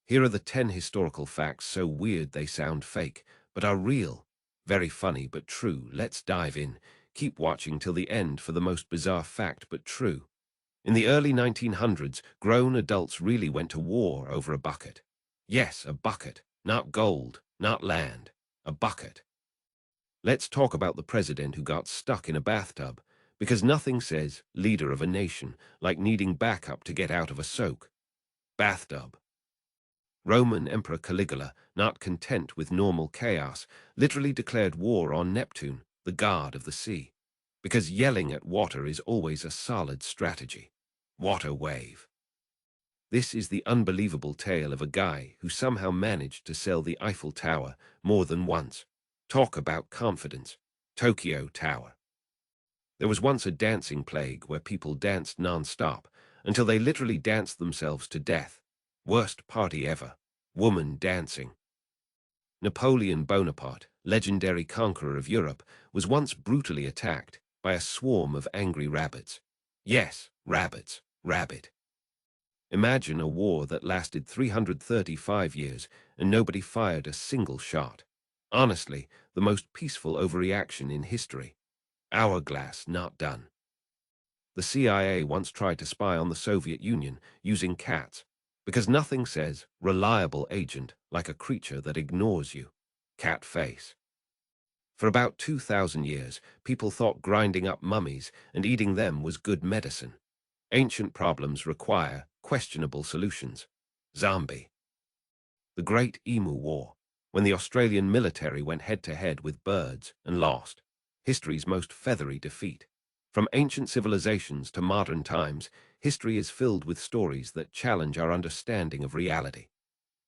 Here are the 10 historical facts so weird they sound fake, but are real. Very funny but true. Let's dive in. Keep watching till the end for the most bizarre fact but true. In the early 1900s, grown adults really went to war over a bucket. Yes, a bucket. Not gold, not land. A bucket. Let's talk about the president who got stuck in a bathtub, because nothing says leader of a nation like needing backup to get out of a soak. Bathtub. Roman Emperor Caligula, not content with normal chaos, literally declared war on Neptune, the god of the sea, because yelling at water is always a solid strategy. Water wave. This is the unbelievable tale of a guy who somehow managed to sell the Eiffel Tower more than once. Talk about confidence. Tokyo Tower. There was once a dancing plague where people danced non-stop until they literally danced themselves to death. Worst party ever. Woman dancing. Napoleon Bonaparte, legendary conqueror of Europe, was once brutally attacked by a swarm of angry rabbits. Yes, rabbits. Rabbit. Imagine a war that lasted 335 years and nobody fired a single shot. Honestly, the most peaceful overreaction in history. Hourglass not done. The CIA once tried to spy on the Soviet Union using cats, because nothing says reliable agent like a creature that ignores you. Cat face. For about 2,000 years, people thought grinding up mummies and eating them was good medicine. Ancient problems require questionable solutions. Zombie. The Great Emu War, when the Australian military went head-to-head with birds and lost. History's most feathery defeat. From ancient civilizations to modern times, history is filled with stories that challenge our understanding of reality.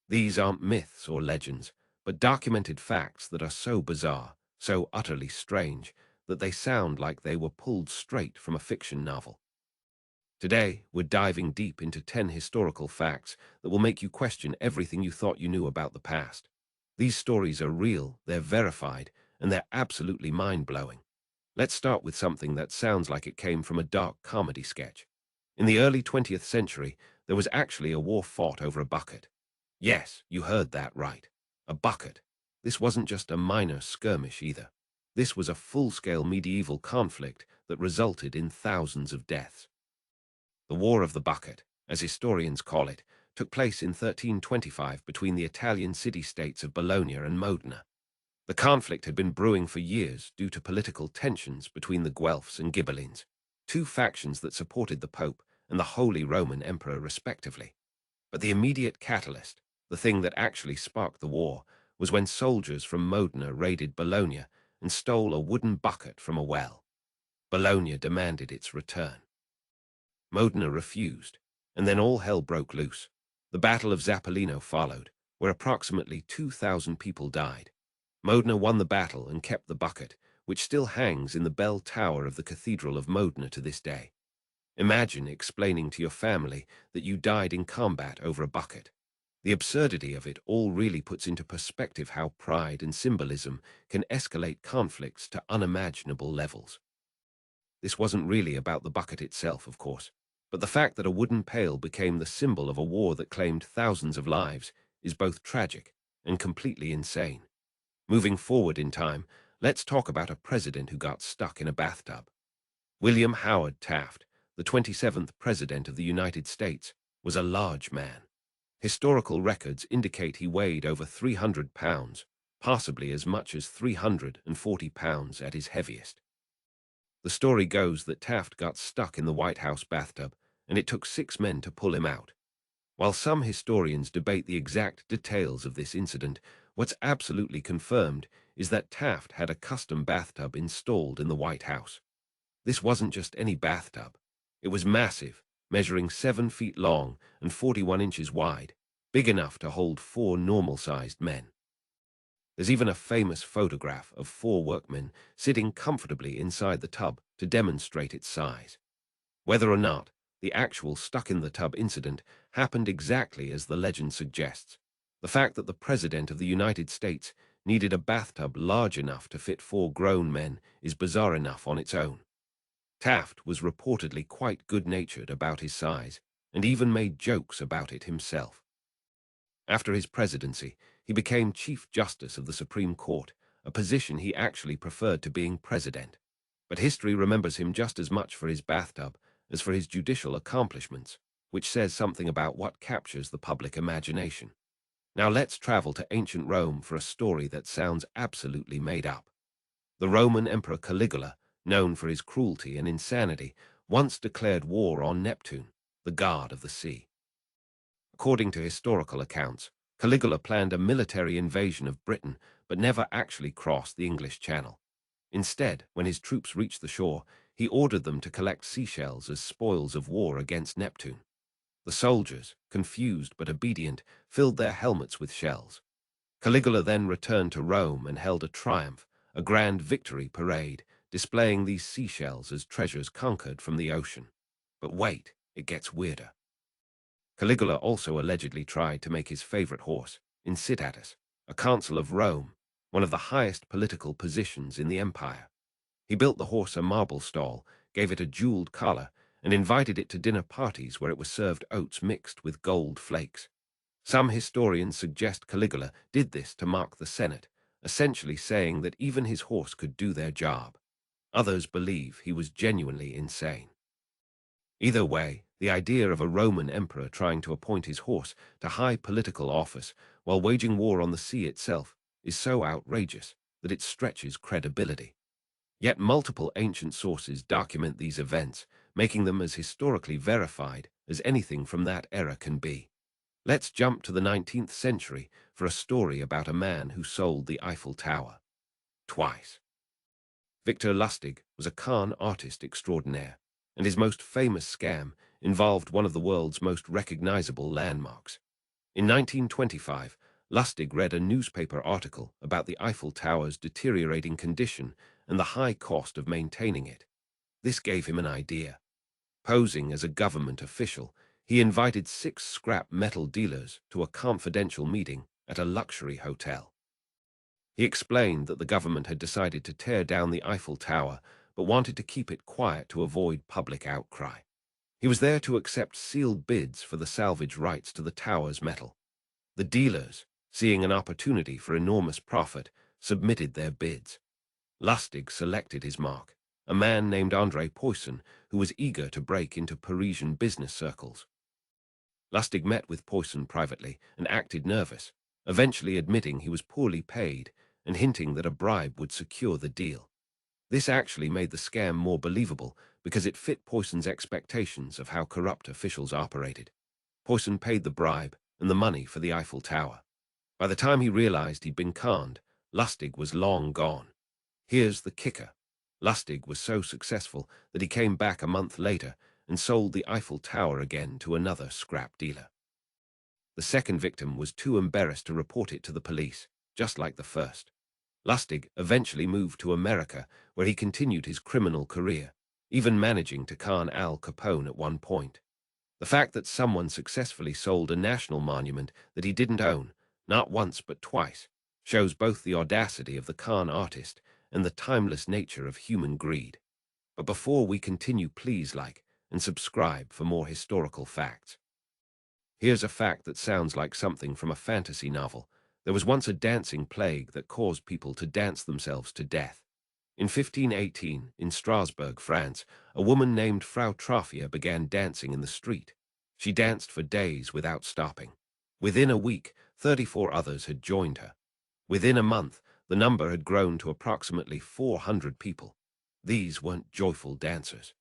These aren't myths or legends, but documented facts that are so bizarre, so utterly strange, that they sound like they were pulled straight from a fiction novel. Today, we're diving deep into 10 historical facts that will make you question everything you thought you knew about the past. These stories are real, they're verified, and they're absolutely mind-blowing. Let's start with something that sounds like it came from a dark comedy sketch. In the early 20th century, there was actually a war fought over a bucket. Yes, you heard that right. A bucket. This wasn't just a minor skirmish either. This was a full-scale medieval conflict that resulted in thousands of deaths. The War of the Bucket, as historians call it, took place in 1325 between the Italian city-states of Bologna and Modena. The conflict had been brewing for years due to political tensions between the Guelphs and Ghibellines, two factions that supported the Pope and the Holy Roman Emperor respectively. But the immediate catalyst, the thing that actually sparked the war, was when soldiers from Modena raided Bologna and stole a wooden bucket from a well. Bologna demanded its return. Modena refused, and then all hell broke loose. The Battle of Zappolino followed, where approximately 2,000 people died. Modena won the battle and kept the bucket, which still hangs in the bell tower of the Cathedral of Modena to this day. Imagine explaining to your family that you died in combat over a bucket. The absurdity of it all really puts into perspective how pride and symbolism can escalate conflicts to unimaginable levels. This wasn't really about the bucket itself, of course, but the fact that a wooden pail became the symbol of a war that claimed thousands of lives is both tragic and completely insane. Moving forward in time, let's talk about a president who got stuck in a bathtub. William Howard Taft, the 27th President of the United States, was a large man. Historical records indicate he weighed over 300 pounds, possibly as much as 340 pounds at his heaviest. The story goes that Taft got stuck in the White House bathtub, and it took 6 men to pull him out. While some historians debate the exact details of this incident, what's absolutely confirmed is that Taft had a custom bathtub installed in the White House. This wasn't just any bathtub. It was massive, measuring 7 feet long and 41 inches wide, big enough to hold 4 normal-sized men. There's even a famous photograph of 4 workmen sitting comfortably inside the tub to demonstrate its size. Whether or not the actual stuck-in-the-tub incident happened exactly as the legend suggests, the fact that the President of the United States needed a bathtub large enough to fit 4 grown men is bizarre enough on its own. Taft was reportedly quite good-natured about his size, and even made jokes about it himself. After his presidency, he became Chief Justice of the Supreme Court, a position he actually preferred to being president. But history remembers him just as much for his bathtub as for his judicial accomplishments, which says something about what captures the public imagination. Now let's travel to ancient Rome for a story that sounds absolutely made up. The Roman Emperor Caligula, known for his cruelty and insanity, once declared war on Neptune, the god of the sea. According to historical accounts, Caligula planned a military invasion of Britain but never actually crossed the English Channel. Instead, when his troops reached the shore, he ordered them to collect seashells as spoils of war against Neptune. The soldiers, confused but obedient, filled their helmets with shells. Caligula then returned to Rome and held a triumph, a grand victory parade, displaying these seashells as treasures conquered from the ocean. But wait, it gets weirder. Caligula also allegedly tried to make his favorite horse, Incitatus, a consul of Rome, one of the highest political positions in the empire. He built the horse a marble stall, gave it a jeweled collar, and invited it to dinner parties where it was served oats mixed with gold flakes. Some historians suggest Caligula did this to mock the Senate, essentially saying that even his horse could do their job. Others believe he was genuinely insane. Either way, the idea of a Roman emperor trying to appoint his horse to high political office while waging war on the sea itself is so outrageous that it stretches credibility. Yet multiple ancient sources document these events, making them as historically verified as anything from that era can be. Let's jump to the 19th century for a story about a man who sold the Eiffel Tower. Twice. Victor Lustig was a con artist extraordinaire, and his most famous scam involved one of the world's most recognizable landmarks. In 1925, Lustig read a newspaper article about the Eiffel Tower's deteriorating condition and the high cost of maintaining it. This gave him an idea. Posing as a government official, he invited 6 scrap metal dealers to a confidential meeting at a luxury hotel. He explained that the government had decided to tear down the Eiffel Tower but wanted to keep it quiet to avoid public outcry. He was there to accept sealed bids for the salvage rights to the tower's metal. The dealers, seeing an opportunity for enormous profit, submitted their bids. Lustig selected his mark, a man named André Poisson, who was eager to break into Parisian business circles. Lustig met with Poisson privately and acted nervous, eventually admitting he was poorly paid and hinting that a bribe would secure the deal. This actually made the scam more believable because it fit Poisson's expectations of how corrupt officials operated. Poisson paid the bribe and the money for the Eiffel Tower. By the time he realized he'd been conned, Lustig was long gone. Here's the kicker. Lustig was so successful that he came back a month later and sold the Eiffel Tower again to another scrap dealer. The second victim was too embarrassed to report it to the police, just like the first. Lustig eventually moved to America, where he continued his criminal career, even managing to con Al Capone at one point. The fact that someone successfully sold a national monument that he didn't own, not once but twice, shows both the audacity of the con artist and the timeless nature of human greed. But before we continue, please like and subscribe for more historical facts. Here's a fact that sounds like something from a fantasy novel. There was once a dancing plague that caused people to dance themselves to death. In 1518, in Strasbourg, France, a woman named Frau Trafia began dancing in the street. She danced for days without stopping. Within a week, 34 others had joined her. Within a month, the number had grown to approximately 400 people. These weren't joyful dancers.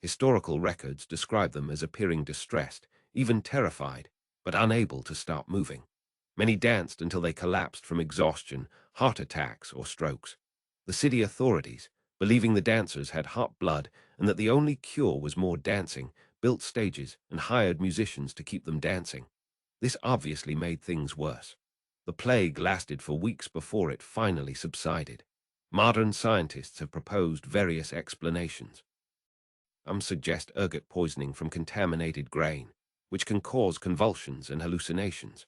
Historical records describe them as appearing distressed, even terrified, but unable to stop moving. Many danced until they collapsed from exhaustion, heart attacks, or strokes. The city authorities, believing the dancers had hot blood and that the only cure was more dancing, built stages and hired musicians to keep them dancing. This obviously made things worse. The plague lasted for weeks before it finally subsided. Modern scientists have proposed various explanations. Some suggest ergot poisoning from contaminated grain, which can cause convulsions and hallucinations.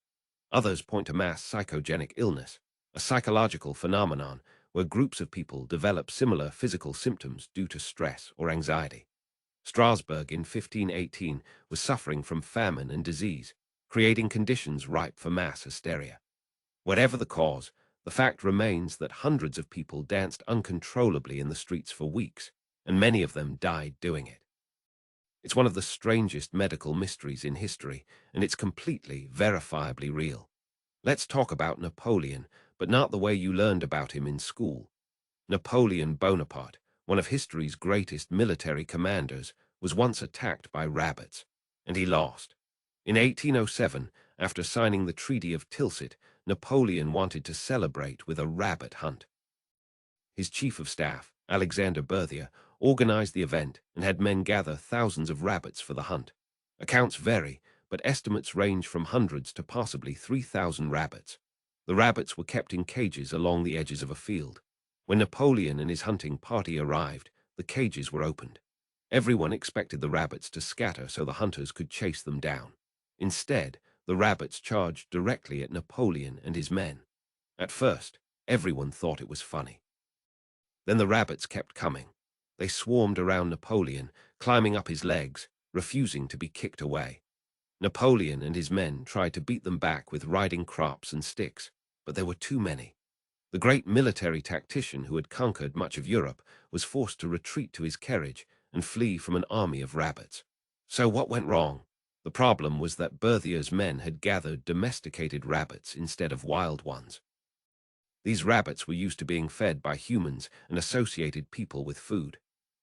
Others point to mass psychogenic illness, a psychological phenomenon where groups of people develop similar physical symptoms due to stress or anxiety. Strasbourg in 1518 was suffering from famine and disease, creating conditions ripe for mass hysteria. Whatever the cause, the fact remains that hundreds of people danced uncontrollably in the streets for weeks, and many of them died doing it. It's one of the strangest medical mysteries in history, and it's completely, verifiably real. Let's talk about Napoleon, but not the way you learned about him in school. Napoleon Bonaparte, one of history's greatest military commanders, was once attacked by rabbits, and he lost. In 1807, after signing the Treaty of Tilsit, Napoleon wanted to celebrate with a rabbit hunt. His chief of staff, Alexander Berthier, organized the event and had men gather thousands of rabbits for the hunt. Accounts vary, but estimates range from hundreds to possibly 3,000 rabbits. The rabbits were kept in cages along the edges of a field. When Napoleon and his hunting party arrived, the cages were opened. Everyone expected the rabbits to scatter so the hunters could chase them down. Instead, the rabbits charged directly at Napoleon and his men. At first, everyone thought it was funny. Then the rabbits kept coming. They swarmed around Napoleon, climbing up his legs, refusing to be kicked away. Napoleon and his men tried to beat them back with riding crops and sticks, but there were too many. The great military tactician who had conquered much of Europe was forced to retreat to his carriage and flee from an army of rabbits. So what went wrong? The problem was that Berthier's men had gathered domesticated rabbits instead of wild ones. These rabbits were used to being fed by humans and associated people with food.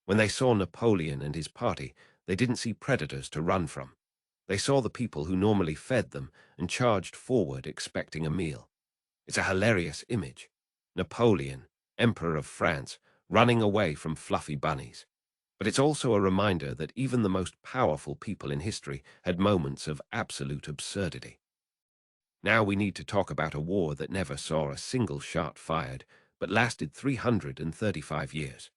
When they saw Napoleon and his party, they didn't see predators to run from. They saw the people who normally fed them and charged forward expecting a meal. It's a hilarious image. Napoleon, Emperor of France, running away from fluffy bunnies. But it's also a reminder that even the most powerful people in history had moments of absolute absurdity. Now we need to talk about a war that never saw a single shot fired, but lasted 335 years.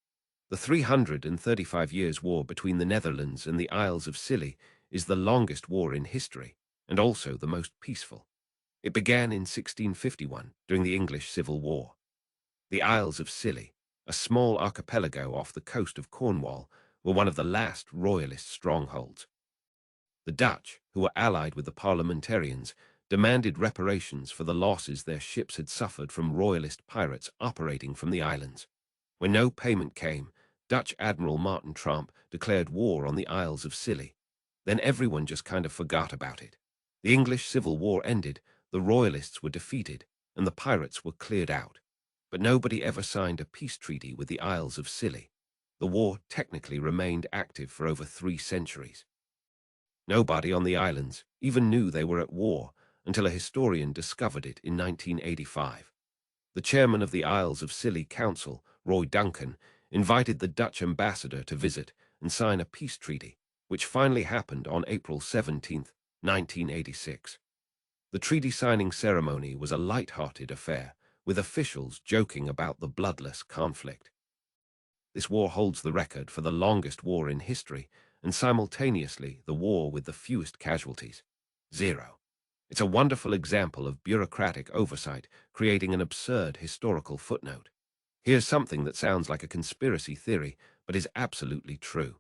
The 335 Years' War between the Netherlands and the Isles of Scilly is the longest war in history, and also the most peaceful. It began in 1651, during the English Civil War. The Isles of Scilly, a small archipelago off the coast of Cornwall, were one of the last royalist strongholds. The Dutch, who were allied with the parliamentarians, demanded reparations for the losses their ships had suffered from royalist pirates operating from the islands. When no payment came, Dutch Admiral Martin Tromp declared war on the Isles of Scilly. Then everyone just kind of forgot about it. The English Civil War ended, the royalists were defeated, and the pirates were cleared out. But nobody ever signed a peace treaty with the Isles of Scilly. The war technically remained active for over 3 centuries. Nobody on the islands even knew they were at war until a historian discovered it in 1985. The chairman of the Isles of Scilly Council, Roy Duncan, invited the Dutch ambassador to visit and sign a peace treaty, which finally happened on April 17, 1986. The treaty signing ceremony was a light-hearted affair, with officials joking about the bloodless conflict. This war holds the record for the longest war in history and simultaneously the war with the fewest casualties. 0. It's a wonderful example of bureaucratic oversight creating an absurd historical footnote. Here's something that sounds like a conspiracy theory, but is absolutely true.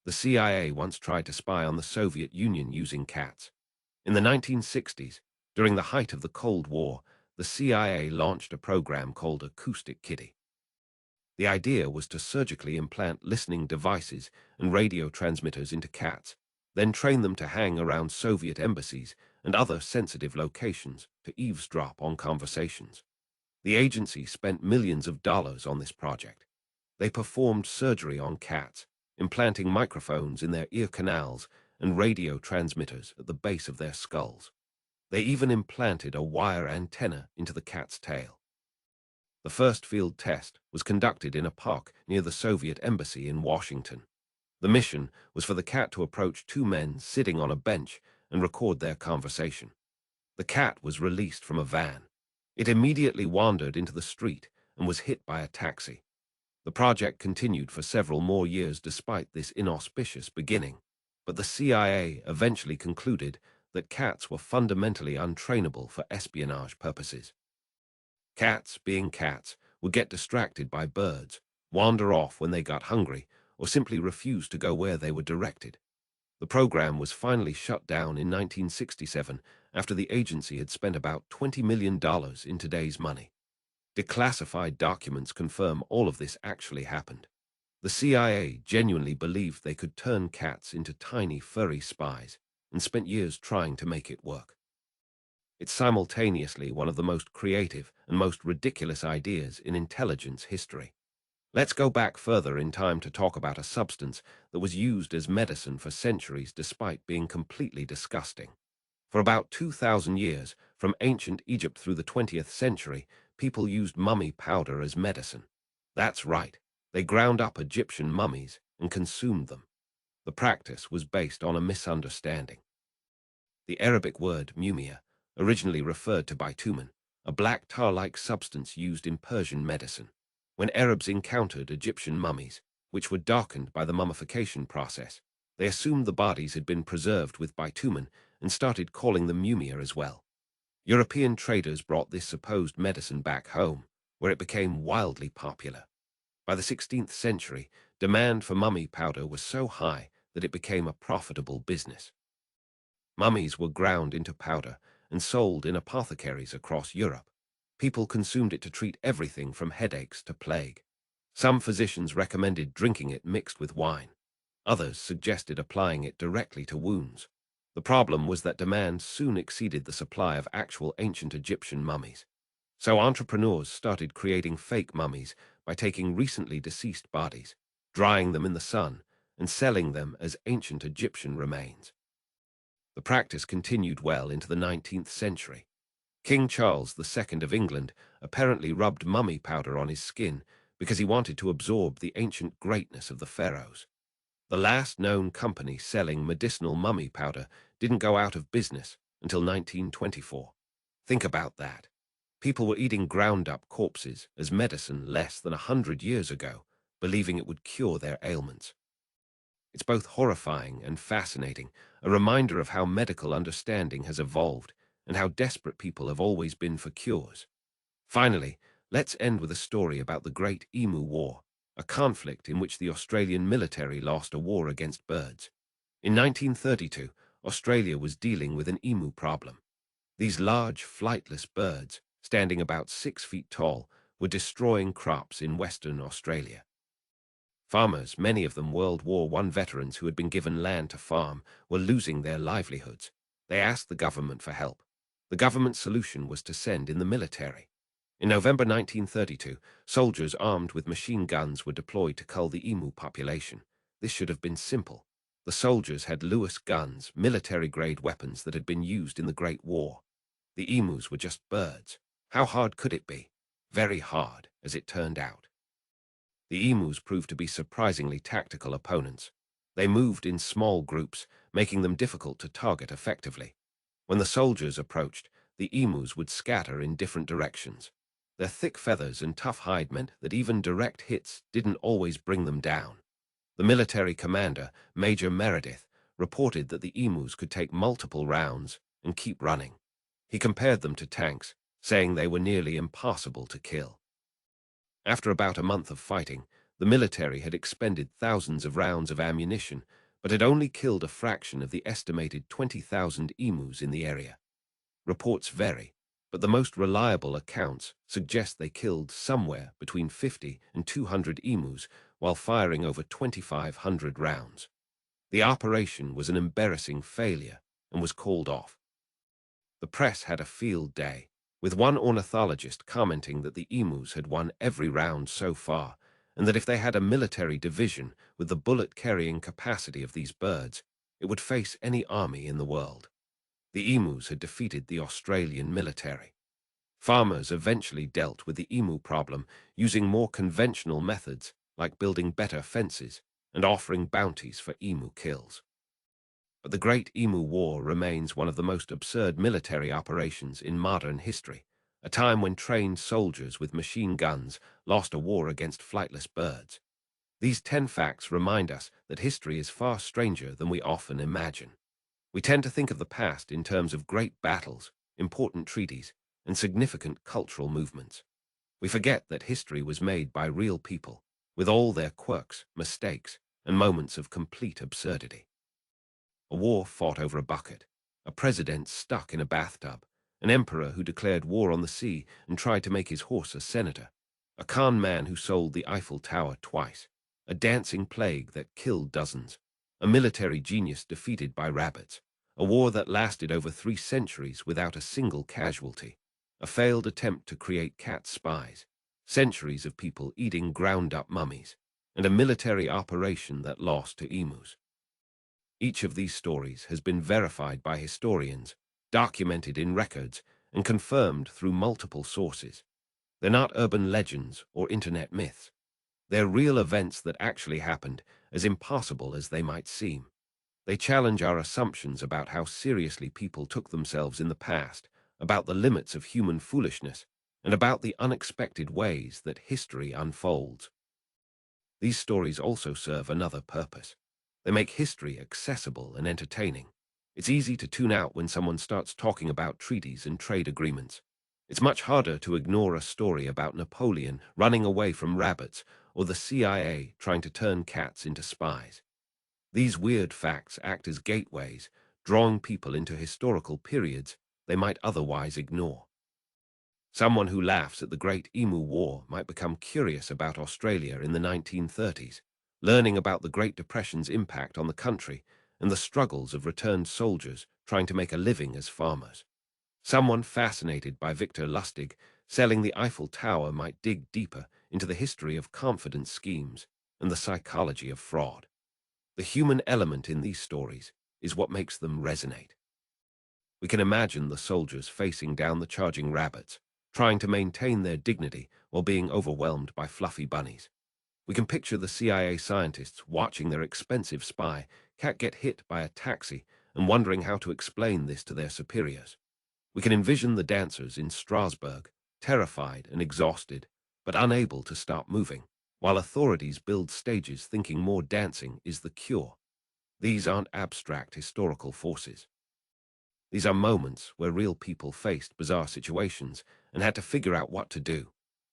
The CIA once tried to spy on the Soviet Union using cats. In the 1960s, during the height of the Cold War, the CIA launched a program called Acoustic Kitty. The idea was to surgically implant listening devices and radio transmitters into cats, then train them to hang around Soviet embassies and other sensitive locations to eavesdrop on conversations. The agency spent millions of dollars on this project. They performed surgery on cats, implanting microphones in their ear canals and radio transmitters at the base of their skulls. They even implanted a wire antenna into the cat's tail. The first field test was conducted in a park near the Soviet embassy in Washington. The mission was for the cat to approach 2 men sitting on a bench and record their conversation. The cat was released from a van. It immediately wandered into the street and was hit by a taxi. The project continued for several more years despite this inauspicious beginning, but the CIA eventually concluded that cats were fundamentally untrainable for espionage purposes. Cats, being cats, would get distracted by birds, wander off when they got hungry, or simply refuse to go where they were directed. The program was finally shut down in 1967 after the agency had spent about $20 million in today's money. Declassified documents confirm all of this actually happened. The CIA genuinely believed they could turn cats into tiny, furry spies and spent years trying to make it work. It's simultaneously one of the most creative and most ridiculous ideas in intelligence history. Let's go back further in time to talk about a substance that was used as medicine for centuries despite being completely disgusting. For about 2,000 years, from ancient Egypt through the 20th century, people used mummy powder as medicine. That's right, they ground up Egyptian mummies and consumed them. The practice was based on a misunderstanding. The Arabic word mumia originally referred to bitumen, a black tar-like substance used in Persian medicine. When Arabs encountered Egyptian mummies, which were darkened by the mummification process, they assumed the bodies had been preserved with bitumen and started calling them mumia as well. European traders brought this supposed medicine back home, where it became wildly popular. By the 16th century, demand for mummy powder was so high that it became a profitable business. Mummies were ground into powder and sold in apothecaries across Europe. People consumed it to treat everything from headaches to plague. Some physicians recommended drinking it mixed with wine. Others suggested applying it directly to wounds. The problem was that demand soon exceeded the supply of actual ancient Egyptian mummies. So entrepreneurs started creating fake mummies by taking recently deceased bodies, drying them in the sun, and selling them as ancient Egyptian remains. The practice continued well into the 19th century. King Charles II of England apparently rubbed mummy powder on his skin because he wanted to absorb the ancient greatness of the pharaohs. The last known company selling medicinal mummy powder didn't go out of business until 1924. Think about that. People were eating ground-up corpses as medicine less than 100 years ago, believing it would cure their ailments. It's both horrifying and fascinating, a reminder of how medical understanding has evolved and how desperate people have always been for cures. Finally, let's end with a story about the Great Emu War, a conflict in which the Australian military lost a war against birds. In 1932, Australia was dealing with an emu problem. These large, flightless birds, standing about 6 feet tall, were destroying crops in Western Australia. Farmers, many of them World War I veterans who had been given land to farm, were losing their livelihoods. They asked the government for help. The government's solution was to send in the military. In November 1932, soldiers armed with machine guns were deployed to cull the emu population. This should have been simple. The soldiers had Lewis guns, military-grade weapons that had been used in the Great War. The emus were just birds. How hard could it be? Very hard, as it turned out. The emus proved to be surprisingly tactical opponents. They moved in small groups, making them difficult to target effectively. When the soldiers approached, the emus would scatter in different directions. Their thick feathers and tough hide meant that even direct hits didn't always bring them down. The military commander, Major Meredith, reported that the emus could take multiple rounds and keep running. He compared them to tanks, saying they were nearly impossible to kill. After about a month of fighting, the military had expended thousands of rounds of ammunition, but had only killed a fraction of the estimated 20,000 emus in the area. Reports vary, but the most reliable accounts suggest they killed somewhere between 50 and 200 emus while firing over 2,500 rounds. The operation was an embarrassing failure and was called off. The press had a field day, with one ornithologist commenting that the emus had won every round so far, and that if they had a military division with the bullet-carrying capacity of these birds, it would face any army in the world. The emus had defeated the Australian military. Farmers eventually dealt with the emu problem using more conventional methods, like building better fences and offering bounties for emu kills. But the Great Emu War remains one of the most absurd military operations in modern history, a time when trained soldiers with machine guns lost a war against flightless birds. These 10 facts remind us that history is far stranger than we often imagine. We tend to think of the past in terms of great battles, important treaties, and significant cultural movements. We forget that history was made by real people, with all their quirks, mistakes, and moments of complete absurdity. a war fought over a bucket, a president stuck in a bathtub, an emperor who declared war on the sea and tried to make his horse a senator, a con man who sold the Eiffel Tower twice, a dancing plague that killed dozens, a military genius defeated by rabbits, a war that lasted over 3 centuries without a single casualty, a failed attempt to create cat spies, centuries of people eating ground-up mummies, and a military operation that lost to emus. Each of these stories has been verified by historians, documented in records, and confirmed through multiple sources. They're not urban legends or internet myths. They're real events that actually happened, as impossible as they might seem. They challenge our assumptions about how seriously people took themselves in the past, about the limits of human foolishness, and about the unexpected ways that history unfolds. These stories also serve another purpose. They make history accessible and entertaining. It's easy to tune out when someone starts talking about treaties and trade agreements. It's much harder to ignore a story about Napoleon running away from rabbits or the CIA trying to turn cats into spies. These weird facts act as gateways, drawing people into historical periods they might otherwise ignore. Someone who laughs at the Great Emu War might become curious about Australia in the 1930s, learning about the Great Depression's impact on the country and the struggles of returned soldiers trying to make a living as farmers. Someone fascinated by Victor Lustig selling the Eiffel Tower might dig deeper into the history of confidence schemes and the psychology of fraud. The human element in these stories is what makes them resonate. We can imagine the soldiers facing down the charging rabbits, trying to maintain their dignity while being overwhelmed by fluffy bunnies. We can picture the CIA scientists watching their expensive spy cat get hit by a taxi and wondering how to explain this to their superiors. We can envision the dancers in Strasbourg, terrified and exhausted, but unable to stop moving, while authorities build stages thinking more dancing is the cure. These aren't abstract historical forces. These are moments where real people faced bizarre situations and had to figure out what to do.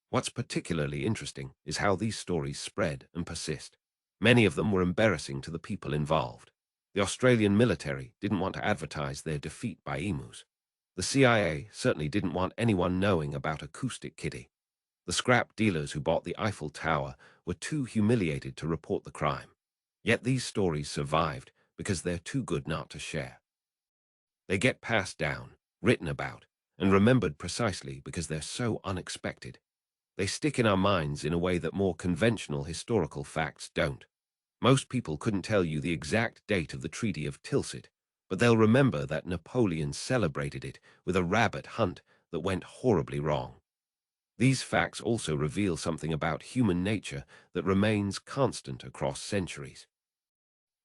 What's particularly interesting is how these stories spread and persist. Many of them were embarrassing to the people involved. The Australian military didn't want to advertise their defeat by emus. The CIA certainly didn't want anyone knowing about Acoustic Kitty. The scrap dealers who bought the Eiffel Tower were too humiliated to report the crime. Yet these stories survived because they're too good not to share. They get passed down, written about, and remembered precisely because they're so unexpected. They stick in our minds in a way that more conventional historical facts don't. Most people couldn't tell you the exact date of the Treaty of Tilsit, but they'll remember that Napoleon celebrated it with a rabbit hunt that went horribly wrong. These facts also reveal something about human nature that remains constant across centuries.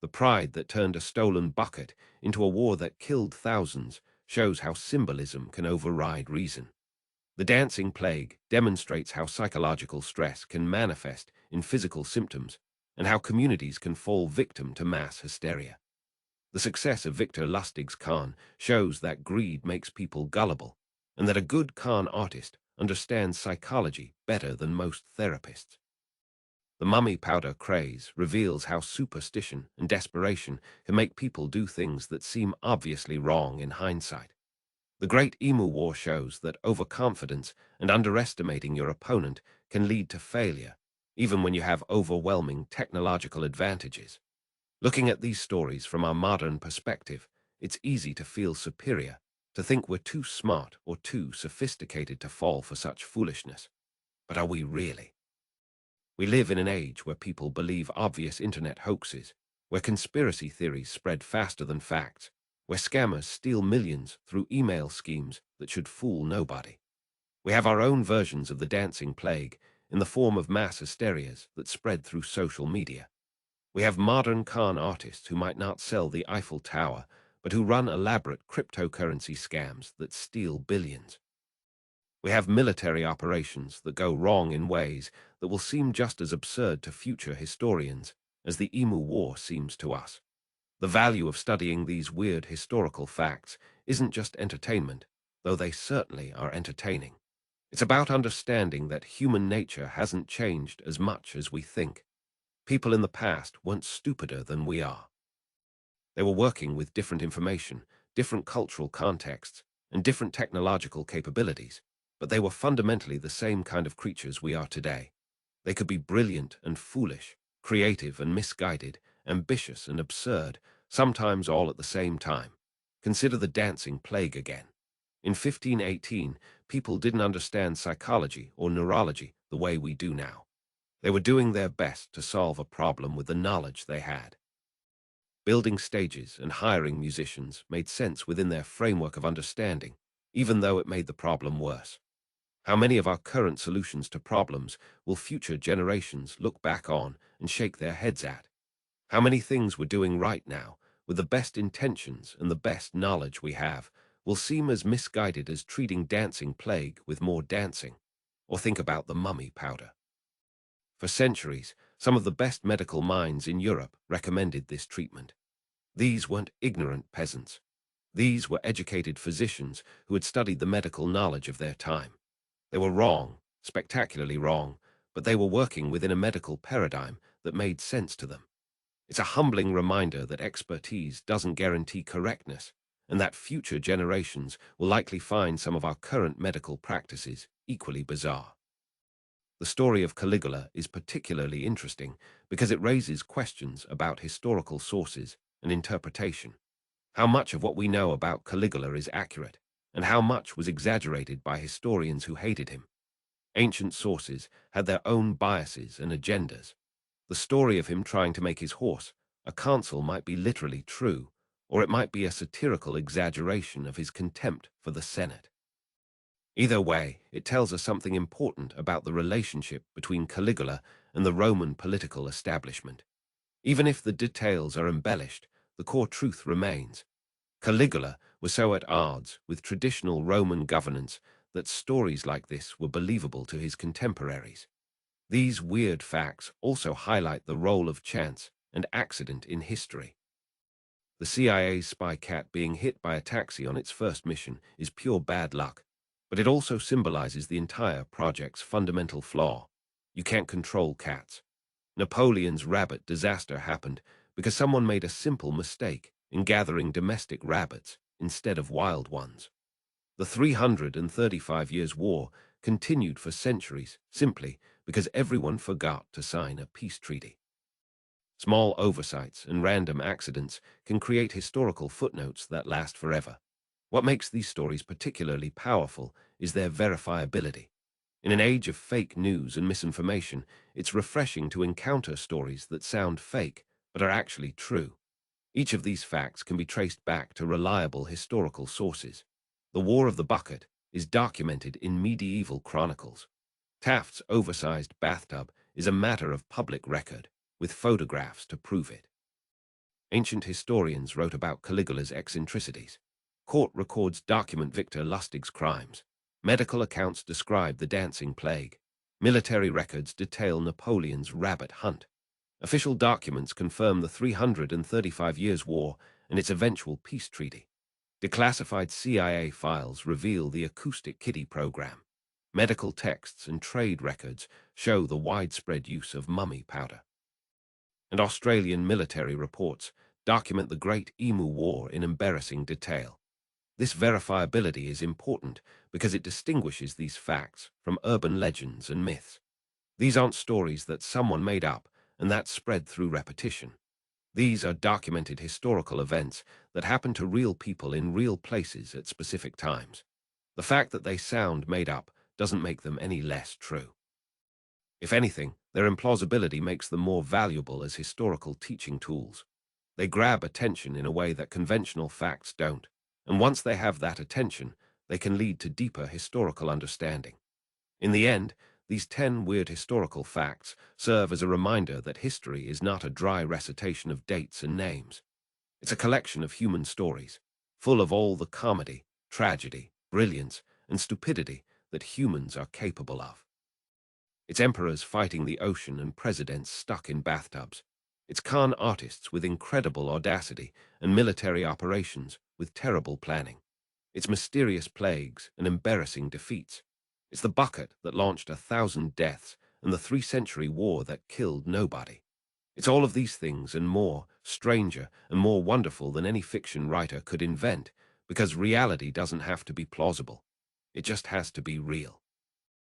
The pride that turned a stolen bucket into a war that killed thousands shows how symbolism can override reason. The dancing plague demonstrates how psychological stress can manifest in physical symptoms and how communities can fall victim to mass hysteria. The success of Victor Lustig's con shows that greed makes people gullible and that a good con artist understands psychology better than most therapists. The mummy powder craze reveals how superstition and desperation can make people do things that seem obviously wrong in hindsight. The Great Emu War shows that overconfidence and underestimating your opponent can lead to failure, even when you have overwhelming technological advantages. Looking at these stories from our modern perspective, it's easy to feel superior, to think we're too smart or too sophisticated to fall for such foolishness. But are we really? We live in an age where people believe obvious internet hoaxes, where conspiracy theories spread faster than facts, where scammers steal millions through email schemes that should fool nobody. We have our own versions of the dancing plague in the form of mass hysterias that spread through social media. We have modern con artists who might not sell the Eiffel Tower, but who run elaborate cryptocurrency scams that steal billions. We have military operations that go wrong in ways that will seem just as absurd to future historians as the Emu War seems to us. The value of studying these weird historical facts isn't just entertainment, though they certainly are entertaining. It's about understanding that human nature hasn't changed as much as we think. People in the past weren't stupider than we are. They were working with different information, different cultural contexts, and different technological capabilities, but they were fundamentally the same kind of creatures we are today. They could be brilliant and foolish, creative and misguided, ambitious and absurd, sometimes all at the same time. Consider the dancing plague again. In 1518, people didn't understand psychology or neurology the way we do now. They were doing their best to solve a problem with the knowledge they had. Building stages and hiring musicians made sense within their framework of understanding, even though it made the problem worse. How many of our current solutions to problems will future generations look back on and shake their heads at? How many things we're doing right now, with the best intentions and the best knowledge we have, will seem as misguided as treating dancing plague with more dancing? Or think about the mummy powder. For centuries, some of the best medical minds in Europe recommended this treatment. These weren't ignorant peasants. These were educated physicians who had studied the medical knowledge of their time. They were wrong, spectacularly wrong, but they were working within a medical paradigm that made sense to them. It's a humbling reminder that expertise doesn't guarantee correctness, and that future generations will likely find some of our current medical practices equally bizarre. The story of Caligula is particularly interesting because it raises questions about historical sources and interpretation. How much of what we know about Caligula is accurate, and how much was exaggerated by historians who hated him? Ancient sources had their own biases and agendas. The story of him trying to make his horse a consul might be literally true, or it might be a satirical exaggeration of his contempt for the Senate. Either way, it tells us something important about the relationship between Caligula and the Roman political establishment. Even if the details are embellished, the core truth remains. Caligula was so at odds with traditional Roman governance that stories like this were believable to his contemporaries. These weird facts also highlight the role of chance and accident in history. The CIA's spy cat being hit by a taxi on its first mission is pure bad luck, but it also symbolizes the entire project's fundamental flaw. You can't control cats. Napoleon's rabbit disaster happened because someone made a simple mistake in gathering domestic rabbits instead of wild ones. The 335 Years' War continued for centuries simply because everyone forgot to sign a peace treaty. Small oversights and random accidents can create historical footnotes that last forever. What makes these stories particularly powerful is their verifiability. In an age of fake news and misinformation, it's refreshing to encounter stories that sound fake but are actually true. Each of these facts can be traced back to reliable historical sources. The War of the Bucket is documented in medieval chronicles. Taft's oversized bathtub is a matter of public record, with photographs to prove it. Ancient historians wrote about Caligula's eccentricities. Court records document Victor Lustig's crimes. Medical accounts describe the dancing plague. Military records detail Napoleon's rabbit hunt. Official documents confirm the 335 Years' War and its eventual peace treaty. Declassified CIA files reveal the acoustic kitty program. Medical texts and trade records show the widespread use of mummy powder. And Australian military reports document the Great Emu War in embarrassing detail. This verifiability is important because it distinguishes these facts from urban legends and myths. These aren't stories that someone made up and that spread through repetition. These are documented historical events that happen to real people in real places at specific times. The fact that they sound made up doesn't make them any less true. If anything, their implausibility makes them more valuable as historical teaching tools. They grab attention in a way that conventional facts don't, and once they have that attention, they can lead to deeper historical understanding. In the end, these 10 weird historical facts serve as a reminder that history is not a dry recitation of dates and names. It's a collection of human stories, full of all the comedy, tragedy, brilliance, and stupidity that humans are capable of. It's emperors fighting the ocean and presidents stuck in bathtubs. It's con artists with incredible audacity and military operations with terrible planning. It's mysterious plagues and embarrassing defeats. It's the bucket that launched 1,000 deaths and the 3-century war that killed nobody. It's all of these things and more, stranger and more wonderful than any fiction writer could invent, because reality doesn't have to be plausible. It just has to be real.